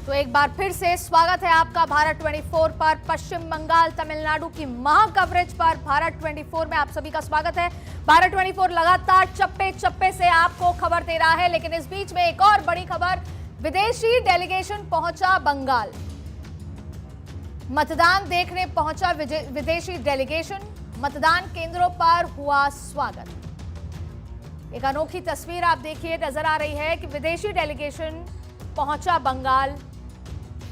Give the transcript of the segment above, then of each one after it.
तो एक बार फिर से स्वागत है आपका भारत 24 पर। पश्चिम बंगाल तमिलनाडु की महा कवरेज पर भारत 24 में आप सभी का स्वागत है। भारत 24 लगातार चप्पे चप्पे से आपको खबर दे रहा है, लेकिन इस बीच में एक और बड़ी खबर, विदेशी डेलीगेशन पहुंचा बंगाल। मतदान देखने पहुंचा विदेशी डेलीगेशन, मतदान केंद्रों पर हुआ स्वागत। एक अनोखी तस्वीर आप देखिए, नजर आ रही है कि विदेशी डेलीगेशन पहुंचा बंगाल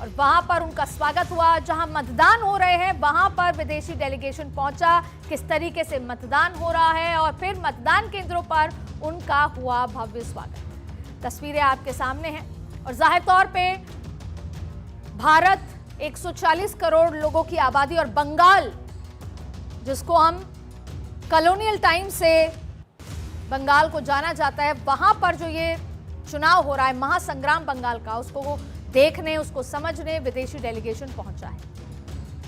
और वहां पर उनका स्वागत हुआ। जहां मतदान हो रहे हैं वहां पर विदेशी डेलीगेशन पहुंचा, किस तरीके से मतदान हो रहा है और फिर मतदान केंद्रों पर उनका हुआ भव्य स्वागत। तस्वीरें आपके सामने हैं और जाहिर तौर पे भारत 140 करोड़ लोगों की आबादी और बंगाल, जिसको हम कॉलोनियल टाइम से बंगाल को जाना जाता है, वहां पर जो ये चुनाव हो रहा है, महासंग्राम बंगाल का, उसको देखने, उसको समझने विदेशी डेलीगेशन पहुंचा है।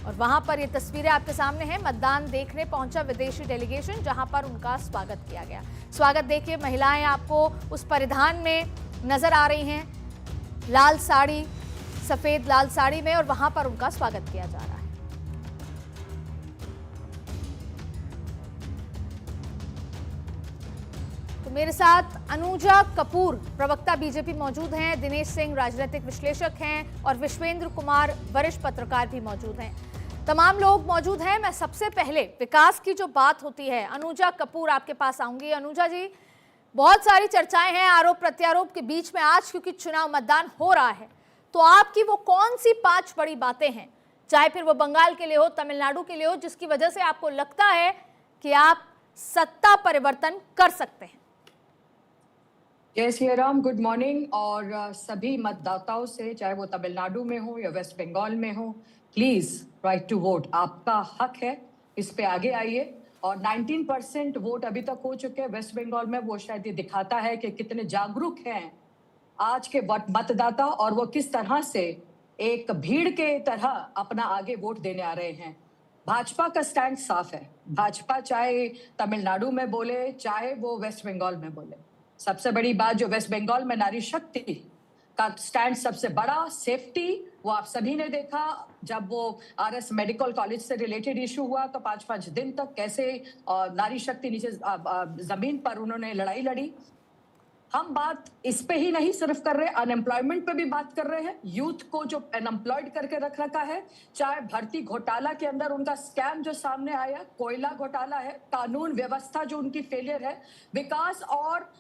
और वहां पर ये तस्वीरें आपके सामने हैं, मतदान देखने पहुंचा विदेशी डेलीगेशन, जहां पर उनका स्वागत किया गया। स्वागत देखिए, महिलाएं आपको उस परिधान में नजर आ रही हैं, लाल साड़ी, सफेद लाल साड़ी में, और वहां पर उनका स्वागत किया जा रहा है। मेरे साथ अनुजा कपूर, प्रवक्ता बीजेपी, मौजूद हैं। दिनेश सिंह, राजनीतिक विश्लेषक हैं, और विश्वेंद्र कुमार, वरिष्ठ पत्रकार भी मौजूद हैं। तमाम लोग मौजूद हैं। मैं सबसे पहले विकास की जो बात होती है, अनुजा कपूर आपके पास आऊंगी। अनुजा जी, बहुत सारी चर्चाएं हैं आरोप प्रत्यारोप के बीच में आज, क्योंकि चुनाव मतदान हो रहा है, तो आपकी वो कौन सी 5 बड़ी बातें हैं, चाहे फिर वो बंगाल के लिए हो, तमिलनाडु के लिए हो, जिसकी वजह से आपको लगता है कि आप सत्ता परिवर्तन कर सकते हैं? जय श्री राम, गुड मॉर्निंग। और सभी मतदाताओं से, चाहे वो तमिलनाडु में हो या वेस्ट बंगाल में हो, प्लीज राइट टू वोट, आपका हक है, इस पे आगे आइए। और 19% वोट अभी तक हो चुके हैं वेस्ट बंगाल में। वो शायद ये दिखाता है कि कितने जागरूक हैं आज के मतदाता, और वो किस तरह से एक भीड़ के तरह अपना आगे वोट देने आ रहे हैं। भाजपा का स्टैंड साफ है। भाजपा चाहे तमिलनाडु में बोले, चाहे वो वेस्ट बंगाल में बोले, सबसे बड़ी बात जो वेस्ट बंगाल में नारी शक्ति का स्टैंड सबसे बड़ा, सेफ्टी, वो आप सभी ने देखा। जब वो आरएस मेडिकल कॉलेज से रिलेटेड इशू हुआ तो 5-5 दिन तक कैसे नारी शक्ति नीचे जमीन पर उन्होंने लड़ाई लड़ी। हम बात इस पे ही नहीं सिर्फ कर रहे, अनएम्प्लॉयमेंट पे भी बात कर रहे हैं। यूथ को जो अनएम्प्लॉयड करके रख रखा है, चाहे भर्ती घोटाला के अंदर उनका स्कैम जो सामने आया, कोयला घोटाला है, कानून व्यवस्था जो उनकी फेलियर है, विकास और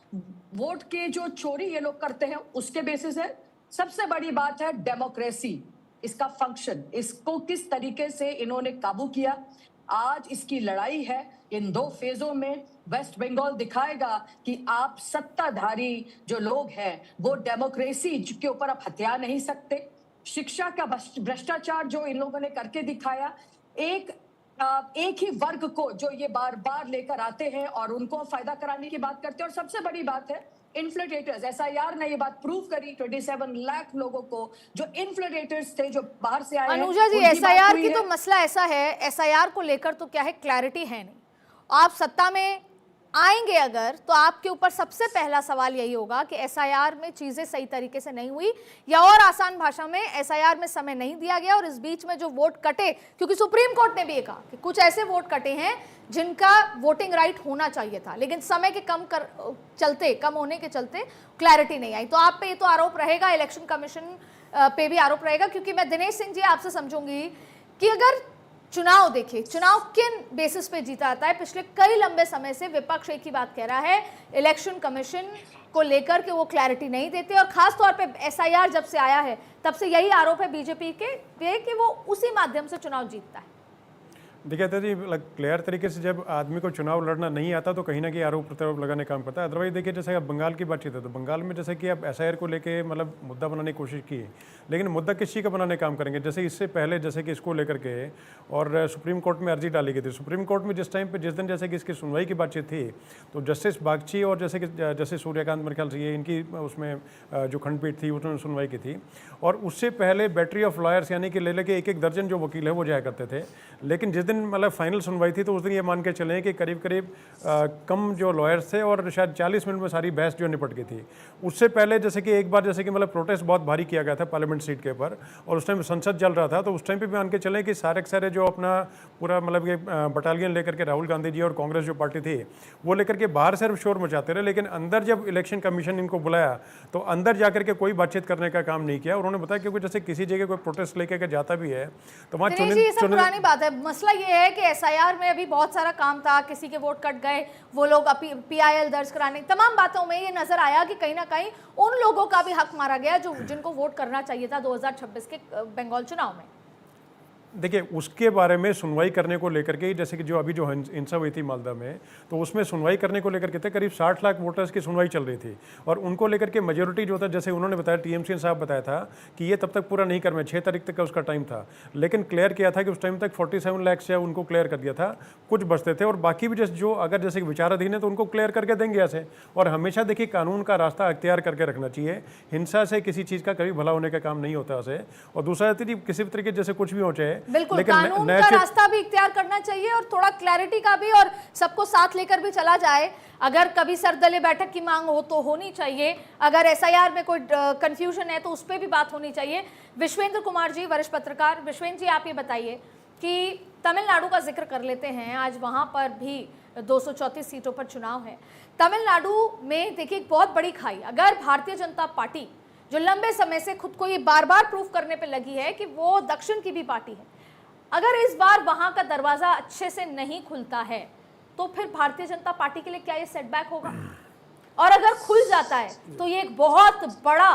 वोट के जो चोरी ये लोग करते हैं उसके बेसिस है। सबसे बड़ी बात है डेमोक्रेसी, इसका फंक्शन, इसको किस तरीके से इन्होंने काबू किया। आज इसकी लड़ाई है। इन 2 फेजों में वेस्ट बंगाल दिखाएगा कि आप सत्ताधारी जो लोग हैं वो डेमोक्रेसी के ऊपर आप हथिया नहीं सकते। शिक्षा का भ्रष्टाचार जो इन लोगों ने करके दिखाया, एक ही वर्ग को जो ये बार बार लेकर आते हैं और उनको फायदा कराने की बात करते हैं। और सबसे बड़ी बात है इन्फ्लेटेटर्स। एसआईआर ने ये बात प्रूव करी, 27 लाख लोगों को जो इन्फ्लेटेटर्स थे, जो बाहर से आए हैं। अनुजा जी, एसआईआर की तो मसला ऐसा है, एसआईआर को लेकर तो क्या है, क्लैरिटी है नहीं। आप सत्ता में आएंगे अगर, तो आपके ऊपर सबसे पहला सवाल यही होगा कि एसआईआर में चीजें सही तरीके से नहीं हुई, या और आसान भाषा में एसआईआर में समय नहीं दिया गया, और इस बीच में जो वोट कटे, क्योंकि सुप्रीम कोर्ट ने भी ये कहा कि कुछ ऐसे वोट कटे हैं जिनका वोटिंग राइट होना चाहिए था, लेकिन समय के कम होने के चलते क्लैरिटी नहीं आई। तो आप पे ये तो आरोप रहेगा, इलेक्शन कमीशन पे भी आरोप रहेगा। क्योंकि मैं दिनेश सिंह जी आपसे समझूंगी कि अगर चुनाव देखिए, चुनाव किन बेसिस पे जीता जाता है। पिछले कई लंबे समय से विपक्ष एक ही बात कह रहा है, इलेक्शन कमीशन को लेकर के वो क्लैरिटी नहीं देते, और खास तौर पे एसआईआर जब से आया है तब से यही आरोप है बीजेपी के कि वो उसी माध्यम से चुनाव जीतता है। देखिए जी, क्लियर तरीके से जब आदमी को चुनाव लड़ना नहीं आता तो कहीं ना कहीं आरोप प्रत्यारोप लगाने काम करता है। अदरवाइज देखिए, जैसे अब बंगाल की बातचीत है तो बंगाल में जैसे कि आप एसआईआर को लेके मतलब मुद्दा बनाने की कोशिश की है, लेकिन मुद्दा किस चीज़ का बनाने काम करेंगे। जैसे इससे पहले जैसे कि इसको लेकर के और सुप्रीम कोर्ट में अर्जी डाली गई थी। सुप्रीम कोर्ट में जिस दिन जैसे कि इसकी सुनवाई की बातचीत थी, तो जस्टिस बागची और जैसे कि जस्टिस सूर्यकांत, मेरे ख्याल से ये इनकी उसमें जो खंडपीठ थी उन्होंने सुनवाई की थी। और उससे पहले बैटरी ऑफ लॉयर्स यानी कि ले लेके 1-1 दर्जन जो वकील है वो जाया करते थे। लेकिन जिस दिन दिन मतलब फाइनल सुनवाई थी तो उस दिन ये मान के चले कि करीब करीब कम जो लॉयर्स थे और शायद 40 मिनट में सारी बहस जो निपट गई थी। उससे पहले जैसे कि एक बार जैसे कि मतलब प्रोटेस्ट बहुत भारी किया गया था पार्लियामेंट सीट के ऊपर, और उस टाइम संसद चल रहा था, तो उस टाइम पे मान के चले कि सारे जो अपना पूरा मतलब कि बटालियन लेकर के राहुल गांधी जी और कांग्रेस जो पार्टी थी वो लेकर के बाहर सिर्फ शोर मचाते रहे, लेकिन अंदर जब इलेक्शन कमीशन इनको बुलाया तो अंदर जाकर के कोई बातचीत करने का काम नहीं किया। उन्होंने बताया क्योंकि जैसे किसी जगह कोई प्रोटेस्ट लेकर जाता भी है तो वहाँ दिनेश जी, ये सब पुरानी बात है। मसला ये है कि एसआईआर में अभी बहुत सारा काम था, किसी के वोट कट गए, वो लोग पीआईएल दर्ज कराने, तमाम बातों में ये नजर आया कि कहीं ना कहीं उन लोगों का भी हक मारा गया जो जिनको वोट करना चाहिए था 2026 के बंगाल चुनाव में। देखिए उसके बारे में सुनवाई करने को लेकर के जैसे कि जो अभी जो हिंसा हुई थी मालदा में, तो उसमें सुनवाई करने को लेकर के थे करीब 60 लाख वोटर्स की सुनवाई चल रही थी, और उनको लेकर के मेजोरिटी जो था, जैसे उन्होंने बताया, टीएमसी साहब बताया था कि ये तब तक पूरा नहीं कर में 6 तारीख तक का उसका टाइम था, लेकिन क्लियर किया था कि उस टाइम तक 47 लाख से उनको क्लियर कर दिया था, कुछ बचते थे, और बाकी भी जैसे जो अगर जैसे विचाराधीन है तो उनको क्लियर करके देंगे ऐसे। और हमेशा देखिए कानून का रास्ता अख्तियार करके रखना चाहिए, हिंसा से किसी चीज़ का कभी भला होने का काम नहीं होता उसे। और दूसरा किसी भी तरीके जैसे कुछ भी हो चाहे, लेकिन का रास्ता भी इख्तियार करना चाहिए और थोड़ा क्लैरिटी का भी, और सबको साथ लेकर भी चला जाए। अगर कभी सर्वदलीय बैठक की मांग हो तो होनी चाहिए, अगर एसआईआर में कोई कंफ्यूजन है तो उस पर भी बात होनी चाहिए। विश्वेंद्र कुमार जी, वरिष्ठ पत्रकार, विश्वेंद्र जी आप ये बताइए कि तमिलनाडु का जिक्र कर लेते हैं, आज वहां पर भी 234 सीटों पर चुनाव है। तमिलनाडु में देखिए एक बहुत बड़ी खाई, अगर भारतीय जनता पार्टी जो लंबे समय से खुद को ये बार बार प्रूव करने पर लगी है कि वो दक्षिण की भी पार्टी है, अगर इस बार वहां का दरवाजा अच्छे से नहीं खुलता है तो फिर भारतीय जनता पार्टी के लिए क्या ये सेटबैक होगा? और अगर खुल जाता है तो ये एक बहुत बड़ा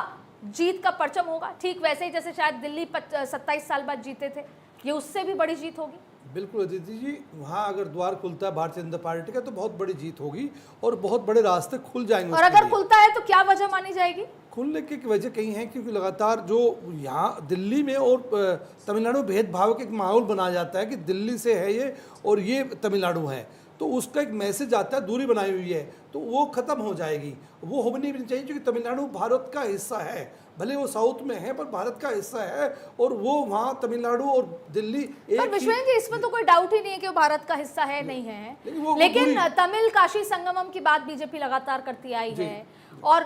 जीत का परचम होगा, ठीक वैसे ही जैसे शायद दिल्ली 27 साल बाद जीते थे, ये उससे भी बड़ी जीत होगी। बिल्कुल अदिति जी, वहाँ अगर द्वार खुलता है भारतीय जनता पार्टी का तो बहुत बड़ी जीत होगी और बहुत बड़े रास्ते खुल जाएंगे। और अगर खुलता है तो क्या वजह मानी जाएगी? खुलने की वजह कई है, क्योंकि लगातार जो यहाँ दिल्ली में और तमिलनाडु में भेदभाव का एक माहौल बनाया जाता है कि दिल्ली से है ये और ये तमिलनाडु है, तो उसका एक मैसेज आता है, दूरी बनाई हुई है, तो वो खत्म हो जाएगी। वो होनी भी नहीं चाहिए, क्योंकि तमिलनाडु भारत का हिस्सा है, भले वो साउथ में है पर भारत का हिस्सा है, और वो वहाँ तमिलनाडु और दिल्ली एक पर विश्वेंद्र जी, इसमें तो कोई डाउट ही नहीं है कि वो भारत का हिस्सा है, नहीं है, लेकिन तमिल काशी संगमम की बात बीजेपी लगातार करती आई है, और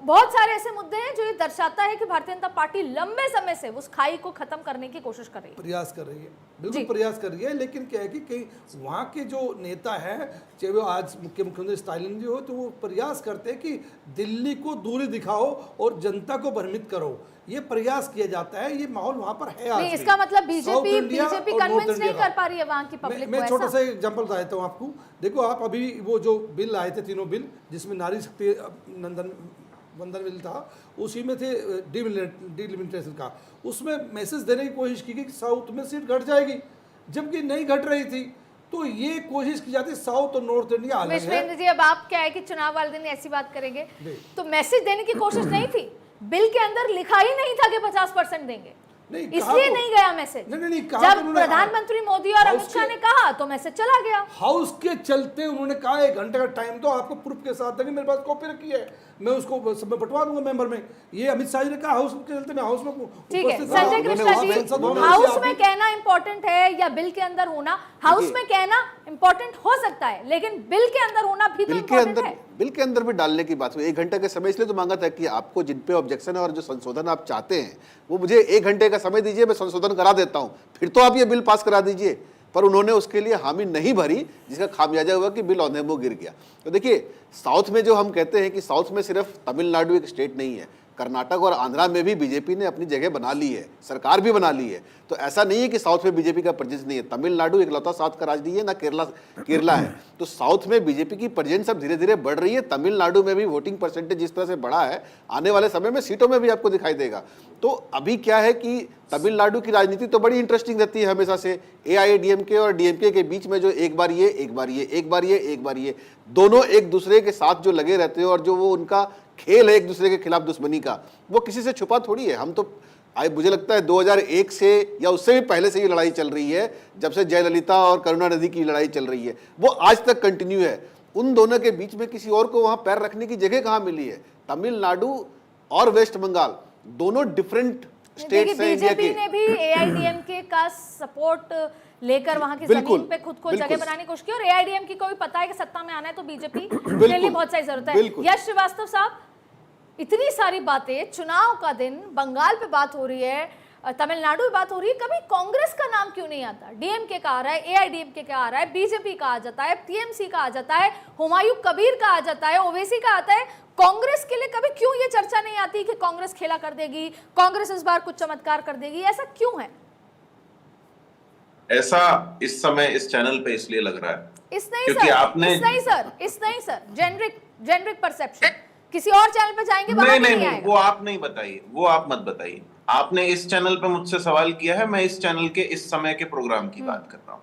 बहुत सारे ऐसे मुद्दे हैं जो ये दर्शाता है कि भारतीय जनता पार्टी लंबे समय से उस खाई को खत्म करने की कोशिश कर रही है, प्रयास कर रही है, बिल्कुल प्रयास कर रही है। लेकिन क्या है कि कई वहाँ के जो नेता हैं, चाहे वो आज मुख्यमंत्री स्टालिन जी हो, तो वो प्रयास करते हैं कि दिल्ली को दूरी दिखाओ और जनता को भ्रमित करो, ये प्रयास किया जाता है, ये माहौल वहाँ पर है आज। इसका मतलब बीजेपी कन्विंस नहीं कर पा रही है वहाँ की पब्लिक को। मैं छोटा सा एग्जांपल बताता हूँ आपको। देखो आप अभी वो जो बिल आए थे, तीनों बिल, जिसमें नारी शक्ति वंदन बिल था, उसी में थे डिलिमिटेशन का, उसमें मैसेज देने की कोशिश की गई कि साउथ में सीट घट जाएगी, जबकि नहीं घट रही थी। तो ये कोशिश की जाती है, साउथ और नॉर्थ इंडिया अलग है। विश्वेंद्र जी, अब आप क्या है कि चुनाव वाले दिन ऐसी बात करेंगे, तो मैसेज देने की कोशिश नहीं थी, बिल के अंदर लिखा ही नहीं था कि 50% देंगे, इसलिए नहीं गया मैसेज। जब प्रधानमंत्री मोदी और अमित शाह ने कहा तो मैसेज चला गया। हाउस के चलते उन्होंने कहा 1 घंटे का टाइम दो, आपको प्रूफ के साथ देंगे, मेरे पास कॉपी रखी है, मैं उसको सब में बंटवा दूंगा मेंबर में। ये अमित शाह जी ने कहा हाउस के चलते मैं हाउस में। ठीक है संजय कृष्णा जी, हाउस में कहना इंपॉर्टेंट है या बिल के अंदर होना? हाउस में कहना इंपॉर्टेंट हो सकता है, लेकिन बिल के अंदर होना भी तो इंपॉर्टेंट है। बिल के अंदर भी डालने की बात हुई, 1 घंटे का समय इसलिए तो मांगा था कि आपको जिन पे ऑब्जेक्शन है और जो संशोधन आप चाहते हैं वो मुझे 1 घंटे का समय दीजिए, मैं संशोधन करा देता हूं, फिर तो आप ये बिल पास करा दीजिए। पर उन्होंने उसके लिए हामी नहीं भरी, जिसका खामियाजा हुआ कि बिल औंधे मुंह गिर गया। तो देखिए साउथ में जो हम कहते हैं कि साउथ में सिर्फ तमिलनाडु एक स्टेट नहीं है, कर्नाटक और आंध्रा में भी बीजेपी ने अपनी जगह बना ली है, सरकार भी बना ली है। तो ऐसा नहीं है कि साउथ में बीजेपी का प्रेजेंस नहीं है। तमिलनाडु इकलौता साउथ का राज्य नहीं है, ना केरला है। तो साउथ में बीजेपी की प्रेजेंस अब धीरे धीरे बढ़ रही है। तमिलनाडु में भी वोटिंग परसेंटेज जिस तरह से बढ़ा है, आने वाले समय में सीटों में भी आपको दिखाई देगा। तो अभी क्या है कि तमिलनाडु की राजनीति तो बड़ी इंटरेस्टिंग रहती है हमेशा से, एआईएडीएमके और डीएमके के बीच में जो एक बार ये एक बार ये एक बार ये एक बार ये दोनों एक दूसरे के साथ जो लगे रहते हैं, और जो वो उनका खेल है एक दूसरे के खिलाफ दुश्मनी का, वो किसी से छुपा थोड़ी है। हम तो मुझे लगता है 2001 से या उससे भी पहले से ये लड़ाई चल रही है, जब से जयललिता और करुणानिधि की लड़ाई चल रही है, वो आज तक कंटिन्यू है। उन दोनों के बीच में किसी और को वहां पैर रखने की जगह कहां मिली है? तमिलनाडु और वेस्ट बंगाल दोनों डिफरेंट स्टेट्स हैं इंडिया बीजेपी के। ने भी एआईडीएमके का सपोर्ट लेकर वहां की बिल्कुल, जमीन पे खुद को बिल्कुल। जगह बनाने की कोशिश की, और एआईडीएमके को भी पता है कि सत्ता में आना है तो बीजेपी के लिए बिल्कुल, बहुत सारी जरूरत है। बिल्कुल। यश श्रीवास्तव साहब, इतनी सारी बातें, चुनाव का दिन, बंगाल पे बात हो रही है, तमिलनाडु में बात हो रही है, कभी कांग्रेस का नाम क्यों नहीं आता? डीएमके का आ रहा है, एआईडीएमके का आ रहा है, बीजेपी का आ जाता है, टीएमसी का आ जाता है, हुमायूं कबीर का आ जाता है, ओवैसी का आता है। कांग्रेस के लिए कभी क्यों ये चर्चा नहीं आती कि कांग्रेस खेला कर देगी, कांग्रेस इस बार कुछ चमत्कार कर देगी? ऐसा क्यों है? ऐसा इस समय इस चैनल पे इसलिए लग रहा है इस नहीं क्योंकि सर, आपने इस नहीं सर, जेनरिक परसेप्शन। किसी और चैनल पे जाएंगे वहां नहीं नहीं नहीं आएगा। वो आप नहीं बताइए, वो आप मत बताइए। आपने इस चैनल पे मुझसे सवाल किया है, मैं इस चैनल के इस समय के प्रोग्राम की बात कर रहा हूं,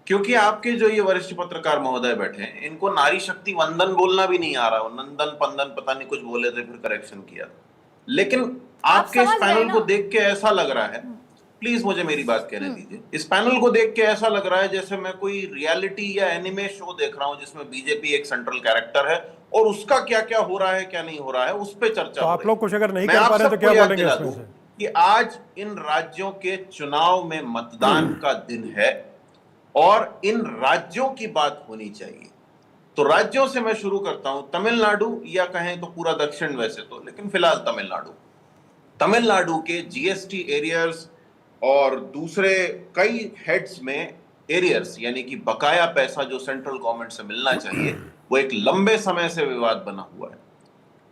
क्योंकि आपके जो ये वरिष्ठ पत्रकार महोदय बैठे हैं, इनको नारी शक्ति वंदन बोलना भी नहीं आ रहा। नंदन पंदन पता नहीं कुछ बोले थे, फिर करेक्शन किया। लेकिन आपके इस समझ गए पैनल ना? को देख के ऐसा लग रहा है, प्लीज मुझे मेरी बात कहने दीजिए। इस पैनल को देख के ऐसा लग रहा है जैसे मैं कोई रियलिटी या एनिमे शो देख रहा हूं जिसमें बीजेपी एक सेंट्रल कैरेक्टर है और उसका क्या क्या हो रहा है, क्या नहीं हो रहा है, उस पर चर्चा तो हो आप रही लोग है। कुछ अगर नहीं मैं कर आप पा रहे हैं तो सबको क्या याद बोलेंगे दिला इसमें दूं से? कि आज इन राज्यों के चुनाव में मतदान का दिन है और इन राज्यों की बात होनी चाहिए। तो राज्यों से मैं शुरू करता हूं, तमिलनाडु, या कहें तो पूरा दक्षिण वैसे तो, लेकिन फिलहाल तमिलनाडु के जीएसटी एरियर्स और दूसरे कई हेड्स में एरियर्स यानी कि बकाया पैसा जो सेंट्रल गवर्नमेंट से मिलना चाहिए, वो एक लंबे समय से विवाद बना हुआ है।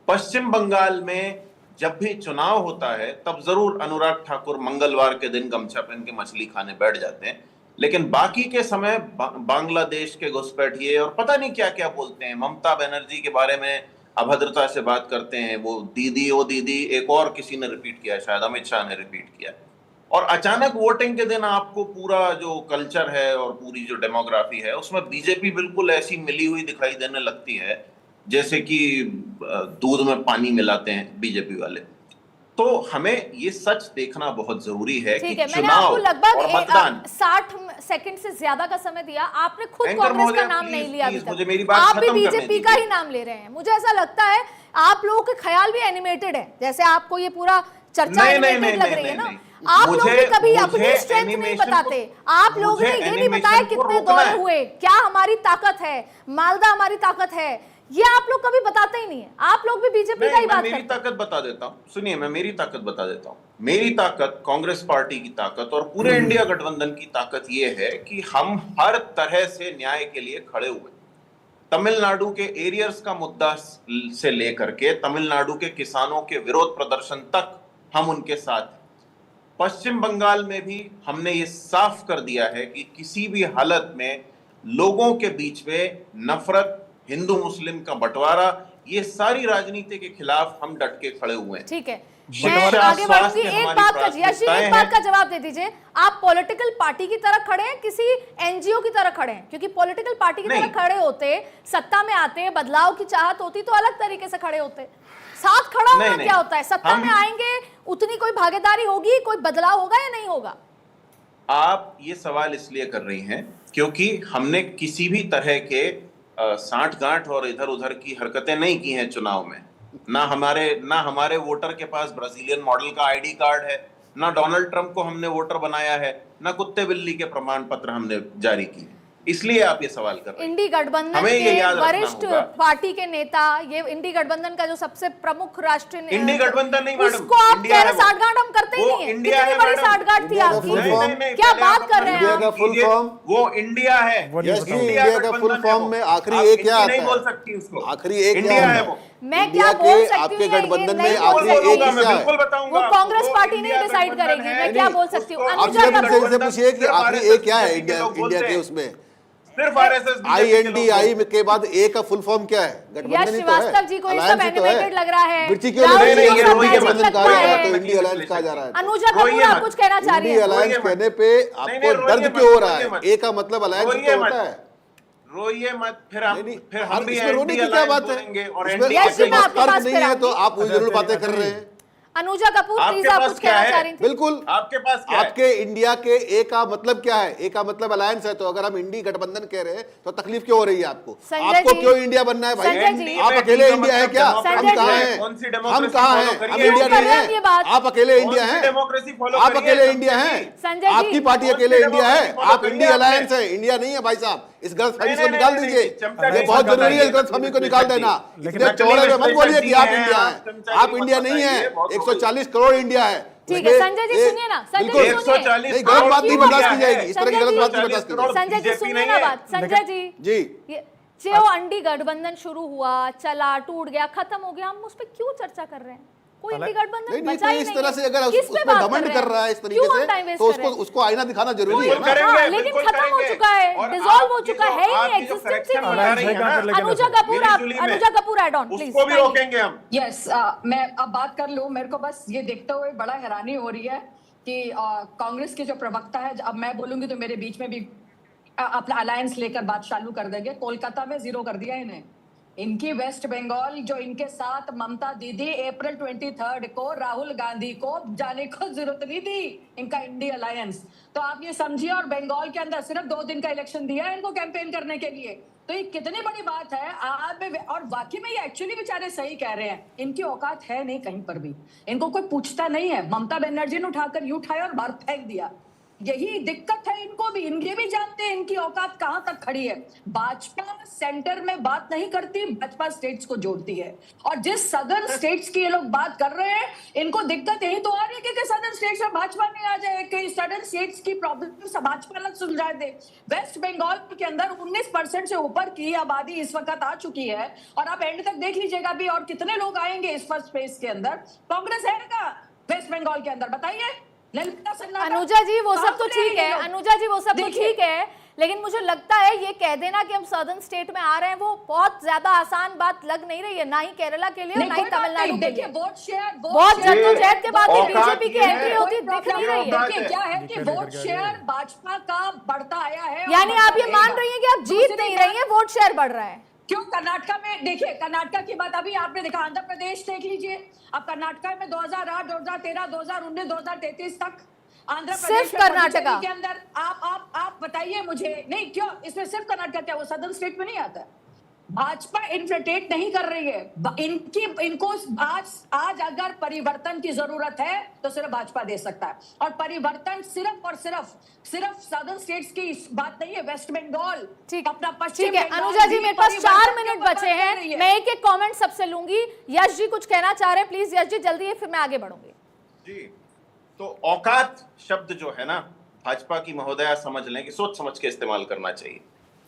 पश्चिम बंगाल में जब भी चुनाव होता है तब जरूर अनुराग ठाकुर मंगलवार के दिन गमछा पहन के मछली खाने बैठ जाते हैं, लेकिन बाकी के समय बांग्लादेश के घुसपैठिए और पता नहीं क्या क्या बोलते हैं, ममता बनर्जी के बारे में अभद्रता से बात करते हैं, वो दीदी ओ दीदी, एक और किसी ने रिपीट किया, शायद अमित शाह ने रिपीट किया। और अचानक वोटिंग के दिन आपको पूरा जो कल्चर है और पूरी जो डेमोग्राफी है उसमें बीजेपी बिल्कुल ऐसी मिली हुई दिखाई देने लगती है जैसे कि दूध में पानी मिलाते हैं बीजेपी वाले। तो हमें ये सच देखना बहुत जरूरी है कि ठीक है, मैंने चुनाव आपको लगभग और मतदान 60 सेकंड से ज्यादा का समय दिया। आपने खुद एंकर कांग्रेस का महोदय, नाम प्लीज, नहीं लिया अभी प्लीज, तक। मुझे मेरी बात आप भी खत्म करने बीजेपी का दीजिए। ही नाम ले रहे हैं। मुझे ऐसा लगता है आप लोगों के ख्याल भी एनिमेटेड है, जैसे आपको ये पूरा चर्चा नहीं, एनिमेटेड नहीं, लग नहीं, रही है ना। नहीं, आप लोग भी कभी मुझे अपनी स्ट्रेंथ नहीं एनिमेशन बताते। को- आप लोग ने मुझे ये नहीं एनिमेशन बताया को कितने रोकना दौरे है। हुए, क्या हमारी ताकत है, मालदा हमारी ताकत है, ये आप लोग कभी बताते ही नहीं है। आप लोग भी बीजेपी का ही मैं बात मेरी करते हैं। ताकत बता देता हूं, सुनिए, मैं मेरी ताकत बता देता हूं। मेरी ताकत, कांग्रेस पार्टी की ताकत और पूरे इंडिया गठबंधन की ताकत ये है कि हम हर तरह से न्याय के लिए खड़े हुए। तमिलनाडु के एरियर्स का मुद्दा से लेकर के तमिलनाडु के किसानों के विरोध प्रदर्शन तक हम उनके साथ हैं। पश्चिम बंगाल में भी हमने ये साफ कर दिया है कि किसी भी हालत में लोगों के बीच में नफरत, हिंदू मुस्लिम का बंटवारा, ये सारी राजनीति के खिलाफ हम डट के खड़े हुए हैं। ठीक है, शिक्षा, मैं आगे बढ़ूंगी। स्वास्थ्य एक हमारी बात का यश, प्राथमिकताएं एक बात हैं। का जवाब दे दीजिए। आप पॉलिटिकल पार्टी की तरह खड़े हैं, किसी एनजीओ की तरह खड़े हैं? क्योंकि पॉलिटिकल पार्टी की तरह नहीं। खड़े होते, सत्ता में आते, बदलाव की चाहत होती तो अलग तरीके से खड़े होते। साथ खड़ा होना नहीं, क्या होता है? सत्ता हम- में आएंगे, उतनी कोई भागीदारी होगी, कोई बदलाव होगा या नहीं होगा? आप ये सवाल इसलिए कर रही हैं क्योंकि हमने किसी भी तरह के साठ गांठ और इधर उधर की हरकतें नहीं की हैं चुनाव में। ना हमारे वोटर के पास ब्राजीलियन मॉडल का आईडी कार्ड है, ना डोनाल्ड ट्रंप को हमने वोटर बनाया है, ना कुत्ते बिल्ली के प्रमाण पत्र हमने जारी किए। इसलिए आप ये सवाल कर रहे हैं। इंडी गठबंधन हमें ये के याद रखना वरिष्ठ होगा। पार्टी के नेता, ये इंडी गठबंधन का जो सबसे प्रमुख राष्ट्रीय इंडी गठबंधन नहीं मैडम, उसको आप इंडिया कह रहे है वो। साठगांठ हम करते ही वो नहीं है। इंडिया कितनी है बड़ी मैडम। साठगांठ थी इंडिया का आपकी? Full form. क्या बात कर रहे हैं इंडिया आप? का फुल फॉर्म। वो इंडिया है। वो नहीं यस जी, बताओ। इंडिया का फुल गठबंधन है फॉर्म वो। में आखिरी आप एक क्या हिंदी आता नहीं बोल है? सकती उसको। आखिरी एक क्या इंडिया आता है है? वो। मैं इंडिया क्या बोल के सकती आपके हूँ या ये गठबंधन नहीं में बोल आखिरी सकती? एक मैं हिस्सा बिल्कुल है। बताऊंगा वो आपको। कांग्रेस वो पार्टी नहीं इंडिया डिसाइड गठबंधन करेगी। है। मैं क्या बोल सकती हूँ? उसको- अनुजा अपने का मुझसे इनसे पूछिए कि सिर्फ आखिरी RSS एक क्या है बीजेपी के इंडिया लोग इंडिया बोलते के हैं। उसमें? सिर्फ RSS INDI के बाद ए का फुल फॉर्म क्या है? यश गठबंधन ही तो है। श्रीवास्तव जी को ये सब Alliance ही तो है। एनिमेटेड लग रहा है। मिर्ची क्यों राहुल लग रही जी है? को ये सब रोइए मैजिक मत, गठबंधन लगता कहा जा रहा है है। तो इंडी अलायंस कहा जा रहा है। अनुजा रोइए कपूर, आप मत। कुछ कहना चाह रही इंडी हैं? अलायंस रोइए मत। कहने पे आपको रोइए दर्द मत, क्यों हो रहा रोइए है? मत। ए का मतलब अलायंस रोइए तो मत। होता है। रोइए मत, फिर नहीं, हम भी इसमें रोने एंटी की क्या अलायंस बात है? बोलेंगे और इसमें एंटी यश जी, आपके मैं पास आपके तर्क पास नहीं फिर है तो आऊंगी। आप उलझुल बातें कर रहे हैं। अनुजा कपूर आपके प्लीज, आप पास कुछ क्या कहना है? चाह रही थी? बिल्कुल आपके पास क्या है? आपके इंडिया के ए का मतलब क्या है? ए का मतलब अलायंस है, तो अगर हम इंडी गठबंधन कह रहे हैं तो तकलीफ क्यों हो रही है आपको? संजय आपको जी, क्यों इंडिया बनना है भाई? संजय जी, आप अकेले इंडिया है क्या? संजय हम जी, कहाँ हैं? कौन सी हम डेमोक्रेसी कहाँ फॉलो हैं? करिए? हम क्यों इंडिया कर नहीं रहे हैं ये है। बात? आप अकेले इंडिया कौन सी हैं? डेमोक्रेसी फॉलो आप करिए? अकेले इंडिया हैं? संजय जी, आपकी पार्टी कौन सी अकेले इंडिया है? डेमोक्रेसी आप फॉलो इंडिया करिए अलायंस आपने? है, इंडिया नहीं है भाई साहब। इस गलतफहमी नहीं, को निकाल नहीं, दीजिए। नहीं, चमचा ये नहीं बहुत बताइए, जरूरी है, इस गलतफहमी को निकाल देना। लेकिन इतने चौड़े में मत बोलिए कि आप हैं, इंडिया आप हैं। चमचा आप नहीं इंडिया मत नहीं है। बताइए, बहुत 140 करोड़ इंडिया है। ठीक है, संजय जी सुनिए ना, संजय जी बिल्कुल। सुनिए। 140 नहीं, गलत बात नहीं क्यों बर्दाश्त है? की जाएगी। इस तरह की संजय गलत जी, बात नहीं बर्दाश्त की जाएगी। संजय जी बीजेपी सुनिए नहीं ना है। बात, संजय जी जी। ये जो अंडी गठबंधन शुरू हुआ, चला, टूट गया, खत्म हो गया, हम उस पर क्यों चर्चा कर रहे हैं? कोई इंडी गठबंधन नहीं बचा तो ही इस नहीं तरह है। से अगर किस पे उसमें बात घमंड रहे कर हैं? रहा है इस तरीके क्यों हम से, time waste तो कर रहे हैं? उसको आईना दिखाना जरूरी है बिल्कुल ना। करेंगे, हाँ, लेकिन बिल्कुल खत्म हो करेंगे। चुका है, और डिसॉल्व हो आपकी चुका जो- है ही नहीं, आपकी जो एग्जिस्टेंस ही correction नहीं बता है। रही है ना, अनुजा कपूर, मिली आप जुली में, Anuja Kapoor add on please. उसको भी रोकेंगे हम। यस मैं अब बात कर लूं। मेरे को बस ये देखते हुए बड़ा हैरानी हो रही है कि कांग्रेस के जो प्रवक्ता है, अब मैं बोलूंगी तो मेरे बीच में भी अपना अलायंस लेकर बात चालू कर देंगे। कोलकाता में जीरो कर दिया इन्हें। इनकी वेस्ट बंगाल जो इनके साथ ममता दीदी अप्रैल 23 को राहुल गांधी को जाने को जरूरत नहीं दी, इनका इंडिया अलायंस। तो आप ये समझिए, और बंगाल के अंदर सिर्फ 2 दिन का इलेक्शन दिया है इनको कैंपेन करने के लिए। तो ये कितनी बड़ी बात है आप में। और वाकई में ये एक्चुअली बेचारे सही कह रहे हैं, इनकी औकात है नहीं कहीं पर भी, इनको कोई पूछता नहीं है। ममता बनर्जी ने उठाकर यूं उठाया और बाहर फेंक दिया। यही दिक्कत है इनको भी, इनके भी जानते हैं इनकी औकात कहां तक खड़ी है। भाजपा सेंटर में बात नहीं करती, भाजपा स्टेट्स को जोड़ती है। और जिस सदर्न स्टेट्स की ये लोग बात कर रहे हैं, इनको दिक्कत यही तो आ रही है कि सदर्न स्टेट्स में भाजपा नहीं आ जाए, कि सदर्न स्टेट्स की प्रॉब्लम भाजपा अलग सुलझा दे। वेस्ट बंगाल के अंदर 19% से ऊपर की आबादी इस वक्त आ चुकी है, और आप एंड तक देख लीजिएगा भी, और कितने लोग आएंगे इस फर्स्ट फेज के अंदर। कांग्रेस है का वेस्ट बंगाल के अंदर बताइए? अनुजा जी वो सब तो ठीक है, अनुजा जी वो सब तो ठीक है, लेकिन मुझे लगता है ये कह देना कि हम सदर्न स्टेट में आ रहे हैं, वो बहुत ज्यादा आसान बात लग नहीं रही है, ना ही केरला के लिए, ना ही तमिलनाडु के लिए। वोट शेयर बहुत जद्दोजहद के बाद औकात बीजेपी की ये एंट्री है, होती दिख नहीं रही है। देखिए क्या है कि वोट शेयर भाजपा का बढ़ता आया है। यानी आप ये मान रही हैं कि आप जीत नहीं रही हैं, वोट शेयर बढ़ रहा है? क्यों? कर्नाटका में देखिए, कर्नाटका की बात अभी आपने देखा, आंध्र प्रदेश देख लीजिए। अब कर्नाटका में 2008, 2013, 2019, 2033 तक आंध्र प्रदेश सिर्फ कर्नाटका के अंदर आप बताइए मुझे। नहीं क्यों इसमें सिर्फ कर्नाटका, क्या वो सदर्न स्टेट में नहीं आता? भाजपा इन्फ्लेटेट नहीं कर रही है इनको आज अगर परिवर्तन की जरूरत है तो सिर्फ भाजपा दे सकता है। और परिवर्तन सिर्फ और सिर्फ सदर्न स्टेट्स की बात नहीं है, वेस्ट बंगाल अपना पश्चिम। ठीक है अनुजा जी, मेरे पास 4 मिनट बचे हैं, मैं एक एक कमेंट सबसे लूंगी। यश जी कुछ कहना चाह रहे हैं, प्लीज यश जी जल्दी, फिर मैं आगे बढ़ूंगी जी। तो औकात शब्द जो है ना, भाजपा की महोदया समझ लें कि सोच समझ के इस्तेमाल करना चाहिए।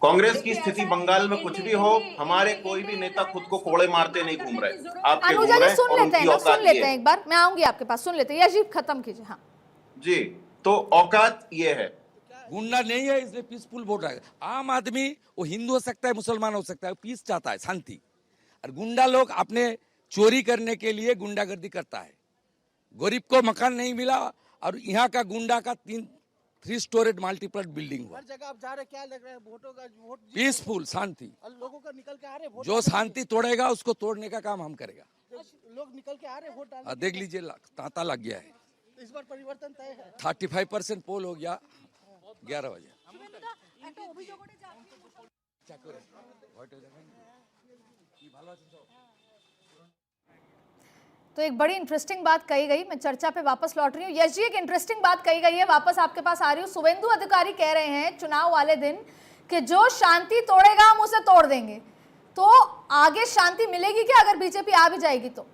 कांग्रेस की स्थिति बंगाल में कुछ भी हो, हमारे कोई भी नेता खुद को कोड़े मारते नहीं घूम रहे, आपके अनुजा घूम जी रहे सुन और लेते हैं उनकी ना, औकात सुन लेते ये हैं, है। एक बार मैं आऊंगी आपके पास, सुन लेते हैं। यश जी खत्म कीजिए। हाँ जी, तो औकात ये है। गुंडा नहीं है इसलिए पीसफुल वोट आएगा। आम आदमी वो हिंदू हो सकता है, मुसलमान हो सकता है, पीस चाहता है, शांति। और गुंडा लोग अपने चोरी करने के लिए गुंडागर्दी करता है। गरीब को मकान नहीं मिला और यहाँ का गुंडा का 3 स्टोरेड मल्टीप्ल बिल्डिंग हुआ। हर जगह आप जा रहे, क्या लग रहा है? वोटों का वोट पीसफुल शांति, लोगों का निकल के आ रहे वोट, जो शांति तोड़ेगा उसको तोड़ने का काम हम करेगा। लोग निकल के आ रहे वोट डालने। देख लीजिए तांता लग गया है। इस बार परिवर्तन तय है। 35% पोल हो गया 11 बजे। तो एक बड़ी इंटरेस्टिंग बात कही गई, मैं चर्चा पे वापस लौट रही हूँ। यश जी एक इंटरेस्टिंग बात कही गई है, वापस आपके पास आ रही हूँ। शुभेंदु अधिकारी कह रहे हैं चुनाव वाले दिन कि जो शांति तोड़ेगा हम उसे तोड़ देंगे। तो आगे शांति मिलेगी क्या अगर बीजेपी आ भी जाएगी तो?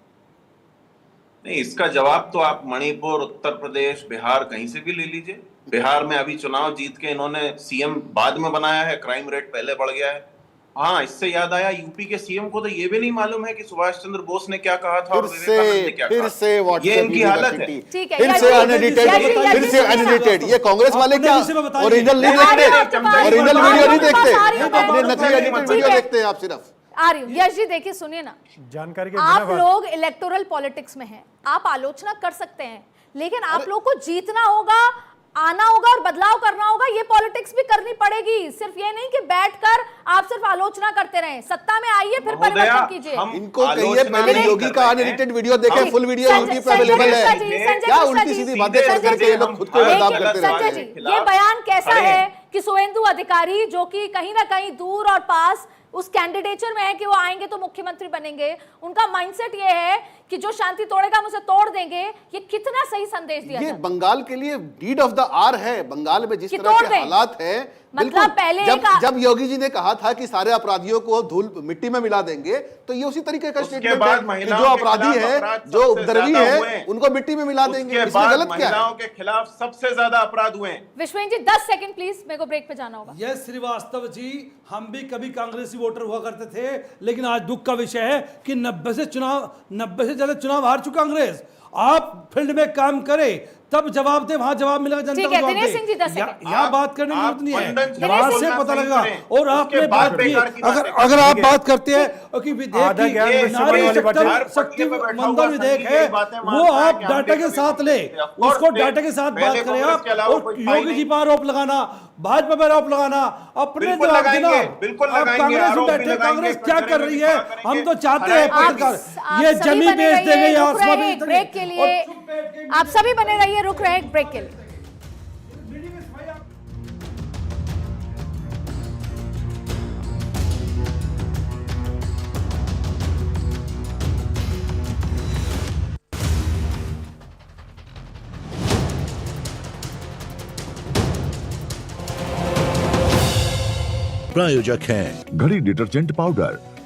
नहीं, इसका जवाब तो आप मणिपुर, उत्तर प्रदेश, बिहार कहीं से भी ले लीजिए। बिहार में अभी चुनाव जीत के इन्होंने सीएम बाद में बनाया है, क्राइम रेट पहले बढ़ गया है। हाँ, इससे याद आया, यूपी के सीएम को तो ये भी नहीं मालूम है कि सुभाष चंद्र बोस ने क्या कहा था और विवेकानंद ने क्या कहा। फिर से ये इनकी हालत है। ठीक है, फिर से अनएडिटेड, ये कांग्रेस वाले क्या ओरिजिनल नहीं देखते, ओरिजिनल वीडियो नहीं देखते, अपने नकली एडिटेड वीडियो देखते हैं आप सिर्फ। आ रही हूँ यश जी, देखिए सुनिए ना, जानकारी के आप बिना लोग इलेक्टोरल पॉलिटिक्स में हैं, आप आलोचना कर सकते हैं, लेकिन आप लोग को जीतना होगा आना होगा और बदलाव करना होगा। ये पॉलिटिक्स भी करनी पड़ेगी, सिर्फ ये नहीं कि बैठकर आप सिर्फ आलोचना करते रहें। सत्ता में आइए फिर परिवर्तन कीजिए। इनको कहिए पहले योगी का अनएडिटेड वीडियो देखें, फुल वीडियो यूट्यूब पे अवेलेबल है। क्या उल्टी सीधी बातें करके ये लोग खुद को बदनाम करते संजय रहते जी, हैं। ये बयान कैसा है कि शुवेंदु अधिकारी जो कि कहीं ना कहीं दूर और पास उस कैंडिडेचर में है कि वो आएंगे तो मुख्यमंत्री बनेंगे, उनका माइंडसेट ये है कि जो शांति तोड़ेगा हम उसे तोड़ देंगे। ये कितना सही संदेश दिया ये जाता है? बंगाल के लिए डीड ऑफ द आर है। बंगाल में जिस कि तरह तोड़ के दें। हालात हैं, मतलब बिल्कुल, पहले जब योगी जी ने कहा था कि सारे अपराधियों को धूल मिट्टी में मिला देंगे, तो ये उसी तरीके का उसके स्टेटमेंट बाद है कि महिलाओं जो के अपराधी खिलाफ है, अपराध जो सबसे उपद्रवी ज्यादा है, हुए। उनको मिट्टी में मिला देंगे। उसके इसमें बाद गलत क्या है? महिलाओं के खिलाफ सबसे ज्यादा अपराध हुए। विश्वेंद्र जी 10 सेकंड प्लीज, मेरे को ब्रेक पे जाना होगा। यस श्रीवास्तव जी, हम भी कभी कांग्रेसी वोटर हुआ करते थे, लेकिन आज दुख का विषय है कि 90 से ज्यादा चुनाव हार चुका कांग्रेस। आप फील्ड में काम करें, तब जवाब दे, वहां जवाब मिलेगा, जनता ठीक को है, जवाब दिनेश दे। सिंह जी 10 सेकंड। यहाँ बात करने की जरूरत नहीं है, मंडन जी वहां से बोलना पता सही लगेगा। करें। और आपने उसके बात बाद की, बेकार की बातें अगर आप बात करते हैं कि विधेयक आधा की ज्ञान नारी विश्वविद्यालय वाली बातें। शक्ति मंदन विधेयक है, वो आप डाटा के साथ ले, उसको डाटा के साथ बात करें आप। और योगी जी पर आरोप लगाना, भाजपा पर आरोप लगाना, अपने बिल्कुल जवाब देना। लगाएंगे, बिल्कुल आप लगाएंगे, कांग्रेस में आरोप भी बैठे, लगाएंगे, कांग्रेस क्या कर रही है? करेंगे। हम तो चाहते हैं पत्रकार आप ये सभी जमीन बने बेच देंगे रहिए, या रुक आसमान रहे बेच हैं देंगे। ब्रेक के लिए। और चुप बैठ के आप सभी बने रहिए, रुक रहे हैं ब्रेक के लिए। प्रायोजक हैं घड़ी डिटर्जेंट पाउडर,